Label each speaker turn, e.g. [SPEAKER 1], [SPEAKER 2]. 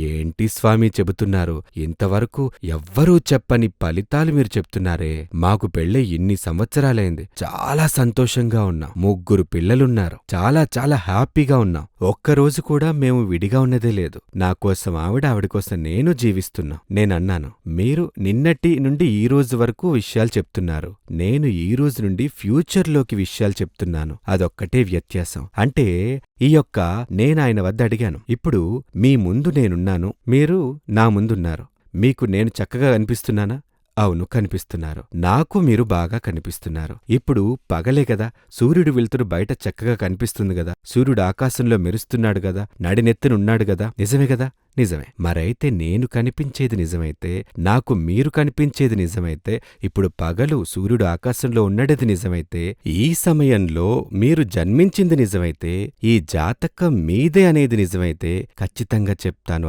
[SPEAKER 1] ఏంటి స్వామీ చెబుతున్నారు? ఇంతవరకు ఎవ్వరూ చెప్పని ఫలితాలు మీరు చెప్తున్నారే! మాకు పెళ్ళై ఇన్ని సంవత్సరాలైంది. చాలా సంతోషంగా ఉన్నాం. 3 పిల్లలున్నారు. చాలా హ్యాపీగా ఉన్నాం. ఒక్కరోజు కూడా మేము విడిగా ఉన్నదే లేదు. నా కోసం ఆవిడ కోసం నేను జీవిస్తున్నాం. నేనన్నాను, మీరు నిన్నటి నుండి ఈ రోజు వరకు విషయాలు చెప్తున్నారు. నేను ఈ రోజు నుండి ఫ్యూచర్లోకి విషయాలు చెప్తున్నాను. అదొక్కటే వ్యత్యాసం. అంటే నేనాయన వద్ద అడిగాను. ఇప్పుడు మీ ముందు నేనున్నాను. మీరు నా ముందున్నారు. మీకు నేను చక్కగా కనిపిస్తున్నానా? అవును, కనిపిస్తున్నారు. నాకు మీరు బాగా కనిపిస్తున్నారు. ఇప్పుడు పగలే గదా, సూర్యుడు వెలుతురు బయట చక్కగా కనిపిస్తుంది గదా, సూర్యుడు ఆకాశంలో మెరుస్తున్నాడు గదా, నడినెత్తునున్నాడు గదా, నిజమే గదా? నిజమే. మరైతే నేను కనిపించేది నిజమైతే, నాకు మీరు కనిపించేది నిజమైతే, ఇప్పుడు పగలు సూర్యుడు ఆకాశంలో ఉన్నది నిజమైతే, ఈ సమయంలో మీరు జన్మించింది నిజమైతే, ఈ జాతకం మీదే అనేది నిజమైతే, ఖచ్చితంగా చెప్తాను